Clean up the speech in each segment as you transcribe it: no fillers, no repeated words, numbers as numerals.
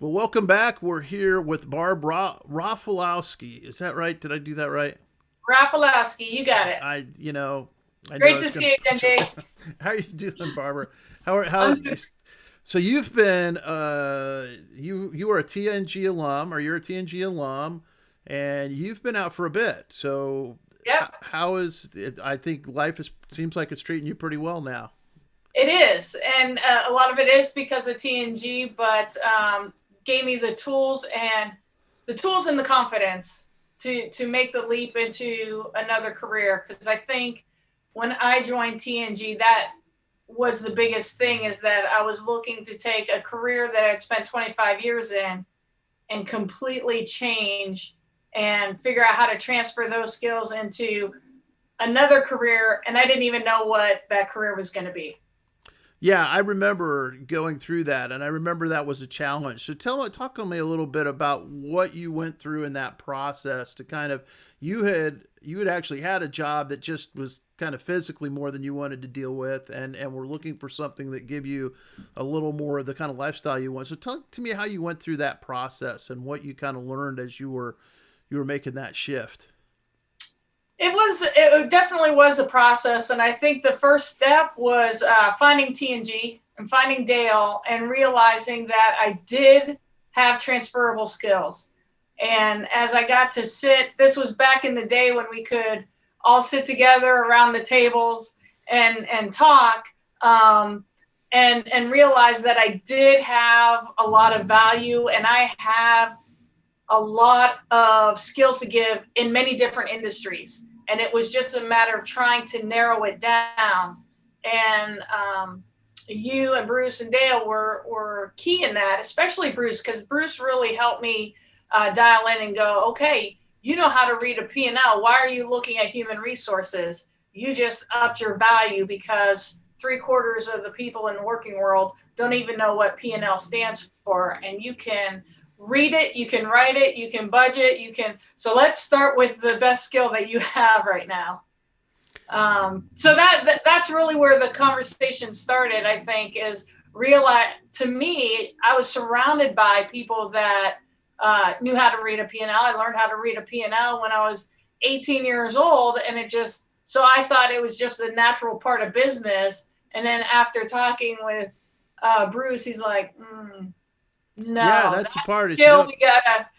Well, welcome back. We're here with Barb Rafalowski. Is that right? Did I do that right? Rafalowski, you got it. I knew I Great was to going see you to again, butcher Jake. that. How are you doing, Barbara? How I'm good. so you've been you were a TNG alum, or you're a TNG alum, and you've been out for a bit. So Yep, how is it? I think life is seems like it's treating you pretty well now. it is, and a lot of it is because of TNG, but gave me the tools and the confidence to make the leap into another career. Because I think when I joined TNG, that was the biggest thing is that I was looking to take a career that I'd spent 25 years in and completely change and figure out how to transfer those skills into another career. And I didn't even know what that career was going to be. Yeah, I remember going through that, and I remember that was a challenge. So talk to me a little bit about what you went through in that process to kind of you had actually had a job that just was kind of physically more than you wanted to deal with, and were looking for something that give you a little more of the kind of lifestyle you want. So talk to me how you went through that process and what you kind of learned as you were making that shift. It definitely was a process. And I think the first step was finding TNG and finding Dale and realizing that I did have transferable skills. And as I got to sit, this was back in the day when we could all sit together around the tables and talk, and realize that I did have a lot of value and I have a lot of skills to give in many different industries. And it was just a matter of trying to narrow it down. And you and Bruce and Dale were key in that, especially Bruce, because Bruce really helped me dial in and go, okay, you know how to read a P&L. Why are you looking at human resources? You just upped your value because three-quarters of the people in the working world don't even know what P&L stands for. And you can read it, you can write it, you can budget, you can. So let's start with the best skill that you have right now. So that's really where the conversation started. I think is realize to me, I was surrounded by people that knew how to read a P&L. I learned how to read a P&L when I was 18 years old, and it just so I thought it was just a natural part of business. And then after talking with Bruce, he's like, Yeah, no, that's the that part is skill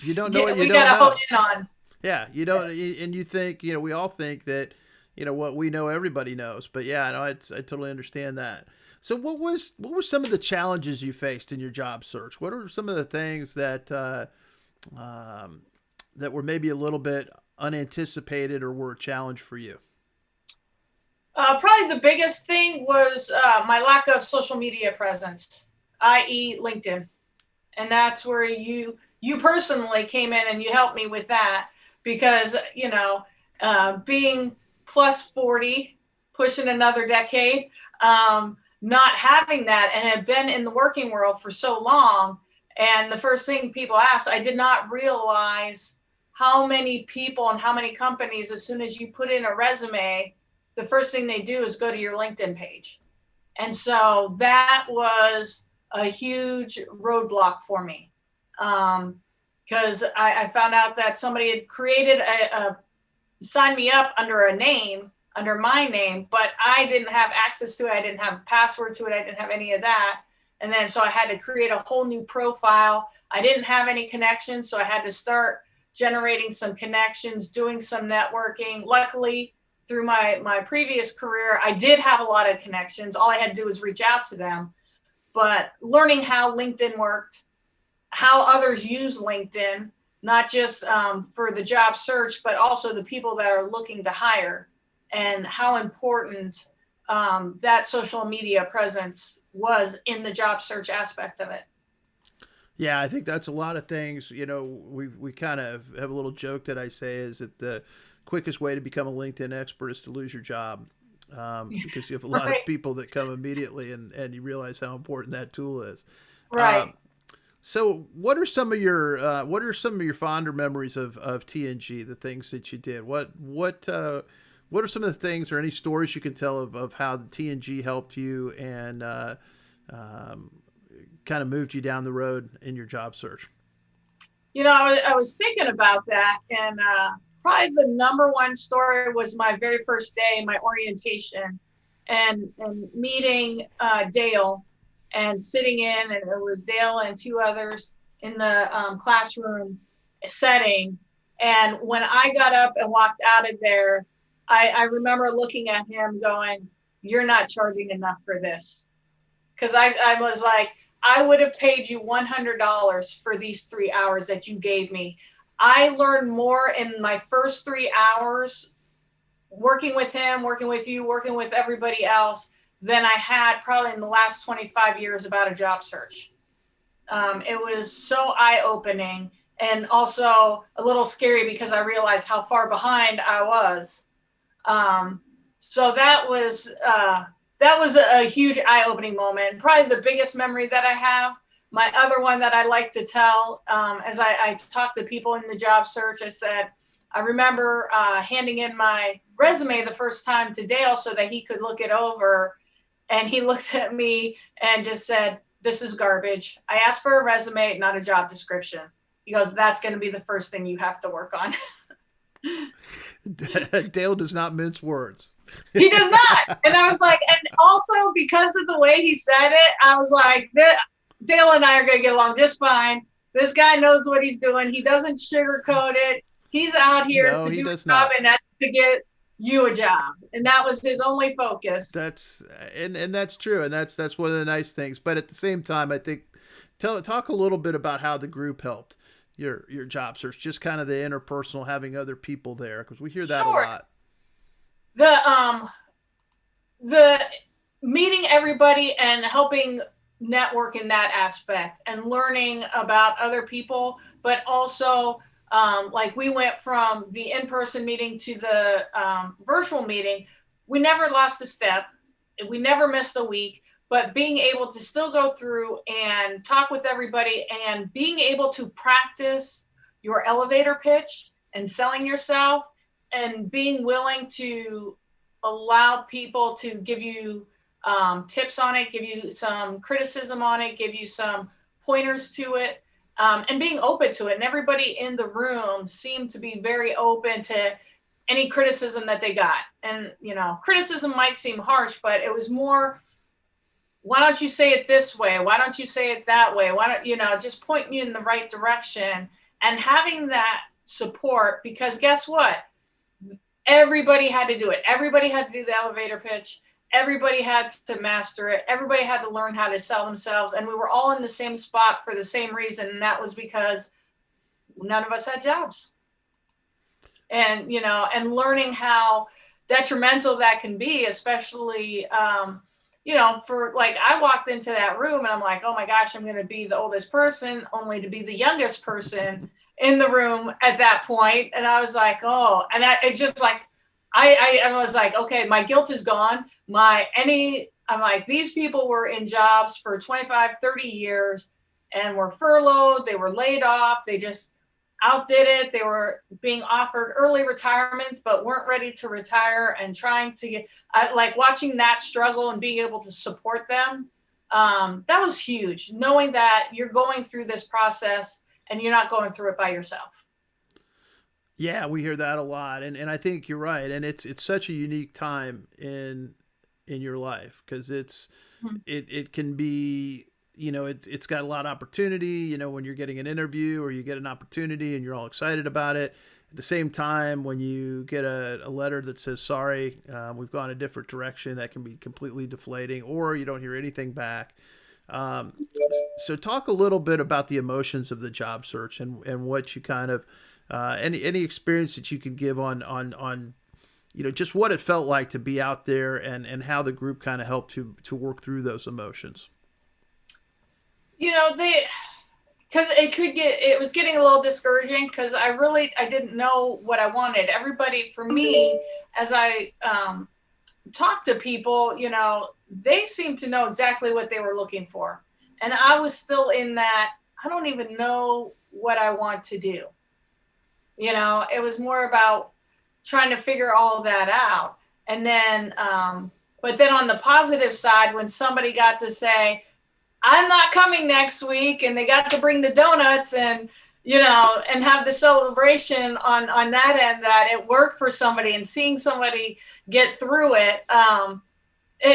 you don't know what you we don't gotta hone know. in on. Yeah, you don't, and you think, we all think that, what we know, everybody knows. But yeah, no, I totally understand that. So, what were some of the challenges you faced in your job search? What are some of the things that were maybe a little bit unanticipated or were a challenge for you? Probably the biggest thing was my lack of social media presence, i.e., LinkedIn, and that's where you personally came in and you helped me with that because being plus 40, pushing another decade, not having that, and had been in the working world for so long. And the first thing people ask, I did not realize how many people and how many companies, as soon as you put in a resume, the first thing they do is go to your LinkedIn page. And so that was a huge roadblock for me. Because I found out that somebody had created signed me up under a name, under my name, but I didn't have access to it. I didn't have a password to it. I didn't have any of that. And then so I had to create a whole new profile. I didn't have any connections, so I had to start generating some connections, doing some networking. Luckily, through my previous career, I did have a lot of connections. All I had to do was reach out to them. But learning how LinkedIn worked, how others use LinkedIn, not just for the job search, but also the people that are looking to hire, and how important that social media presence was in the job search aspect of it. Yeah, I think that's a lot of things. We kind of have a little joke that I say is that the quickest way to become a LinkedIn expert is to lose your job, because you have a lot of Right, people that come immediately, and you realize how important that tool is. right. Um, so, what are some of your fonder memories of TNG? The things that you did. What are some of the things or any stories you can tell of how the TNG helped you and um, kind of moved you down the road in your job search? I was thinking about that, and probably the number one story was my very first day, my orientation, and meeting Dale, and sitting in, and it was Dale and two others in the classroom setting. And when I got up and walked out of there, I remember looking at him going, "You're not charging enough for this." Because I was like, I would have paid you $100 for these 3 hours that you gave me. I learned more in my first 3 hours working with him, working with you, working with everybody else than I had probably in the last 25 years about a job search. It was so eye-opening and also a little scary because I realized how far behind I was. Um, so that was a huge eye-opening moment. Probably the biggest memory that I have. My other one that I like to tell, as I talk to people in the job search, I said, I remember handing in my resume the first time to Dale so that he could look it over. And he looked at me and just said, "This is garbage. I asked for a resume, not a job description." He goes, "That's going to be the first thing you have to work on." Dale does not mince words. He does not. And I was like, and also because of the way he said it, I was like, Dale and I are going to get along just fine. This guy knows what he's doing. He doesn't sugarcoat it. He's out here No, to he do a does job, not. and that's to get you a job. And that was his only focus. That's and that's true, and that's one of the nice things. But at the same time, I think talk a little bit about how the group helped your job search, just kind of the interpersonal, having other people there, because we hear that a Sure. lot. The meeting everybody and helping network in that aspect and learning about other people, but also like we went from the in-person meeting to the virtual meeting. We never lost a step. We never missed a week, but being able to still go through and talk with everybody and being able to practice your elevator pitch and selling yourself and being willing to allow people to give you tips on it, give you some criticism on it, give you some pointers to it, and being open to it. And everybody in the room seemed to be very open to any criticism that they got. And, criticism might seem harsh, but it was more, why don't you say it this way? Why don't you say it that way? Why don't, just point me in the right direction, and having that support, because guess what? Everybody had to do it. Everybody had to do the elevator pitch. Everybody had to master it. Everybody had to learn how to sell themselves. And we were all in the same spot for the same reason. And that was because none of us had jobs. And, and learning how detrimental that can be, especially, for like, I walked into that room and I'm like, oh my gosh, I'm going to be the oldest person, only to be the youngest person in the room at that point. And I was like, oh, and it's just like, I was like, okay, my guilt is gone. I'm like, these people were in jobs for 25, 30 years and were furloughed. They were laid off. They just outdid it. They were being offered early retirement, but weren't ready to retire, and trying to get, like watching that struggle and being able to support them. That was huge, knowing that you're going through this process and you're not going through it by yourself. Yeah, we hear that a lot, and I think you're right, and it's such a unique time in your life, because it can be, it's got a lot of opportunity, when you're getting an interview or you get an opportunity and you're all excited about it. At the same time, when you get a letter that says sorry, we've gone a different direction, that can be completely deflating, or you don't hear anything back. um, so talk a little bit about the emotions of the job search, and what you kind of any experience that you could give on just what it felt like to be out there, and how the group kind of helped to work through those emotions. They, because it was getting a little discouraging because I didn't know what I wanted. Everybody, for me, as I talked to people, they seemed to know exactly what they were looking for. And I was still in that, I don't even know what I want to do. It was more about trying to figure all that out. And then, but then on the positive side, when somebody got to say, I'm not coming next week, and they got to bring the donuts and and have the celebration on that end that it worked for somebody and seeing somebody get through it.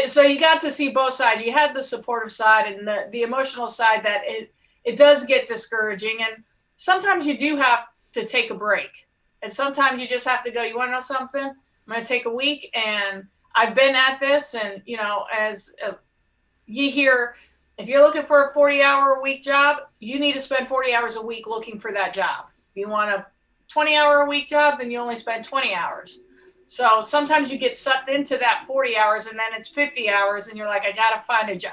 So you got to see both sides. You had the supportive side and the emotional side that it does get discouraging, and sometimes you do have to take a break, and sometimes you just have to go. You want to know something? I'm going to take a week, and I've been at this, and as you hear, if you're looking for a 40-hour-a-week job, you need to spend 40 hours a week looking for that job. If you want a 20-hour-a-week job, then you only spend 20 hours. So sometimes you get sucked into that 40 hours, and then it's 50 hours, and you're like, I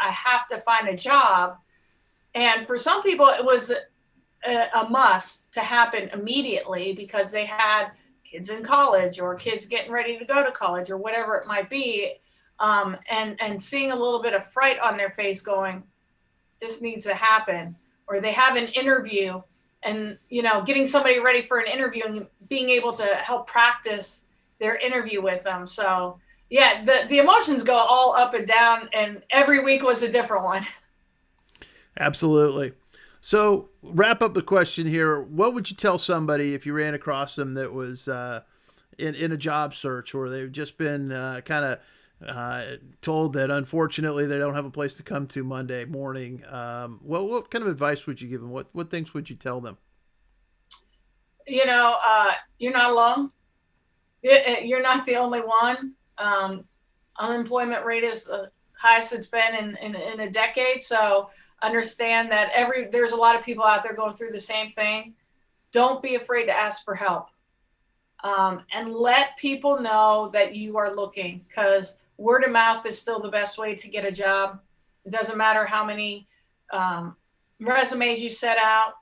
have to find a job. And for some people, it was a must to happen immediately because they had kids in college or kids getting ready to go to college or whatever it might be. And seeing a little bit of fright on their face going, this needs to happen. Or they have an interview and, getting somebody ready for an interview and being able to help practice their interview with them. So yeah, the emotions go all up and down, and every week was a different one. Absolutely. So, wrap up the question here. What would you tell somebody if you ran across them that was in a job search, or they've just been kind of told that unfortunately they don't have a place to come to Monday morning? What kind of advice would you give them? What things would you tell them? You're not alone. You're not the only one. Unemployment rate is the highest it's been in a decade. So understand that there's a lot of people out there going through the same thing. Don't be afraid to ask for help, and let people know that you are looking, because word of mouth is still the best way to get a job. It doesn't matter how many resumes you set out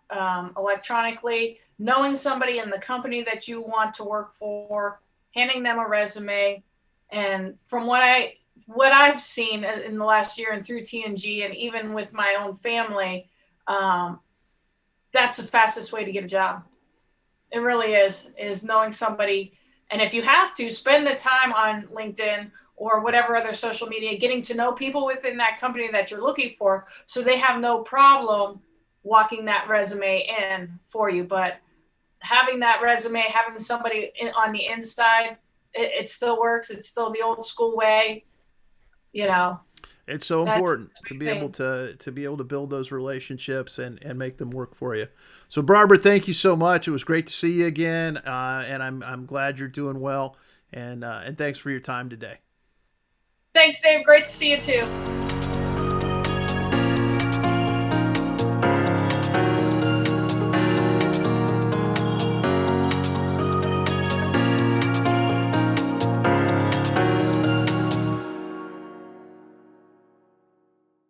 electronically. Knowing somebody in the company that you want to work for, handing them a resume, and from what I've seen in the last year and through TNG and even with my own family, that's the fastest way to get a job. It really is knowing somebody. And if you have to, spend the time on LinkedIn or whatever other social media, getting to know people within that company that you're looking for, so they have no problem walking that resume in for you. But having that resume, having somebody on the inside, it still works. It's still the old school way, you know. It's so That's important the to big be able thing. to build those relationships and make them work for you. So, Barbara, thank you so much. It was great to see you again, and I'm glad you're doing well. And thanks for your time today. Thanks, Dave. Great to see you too.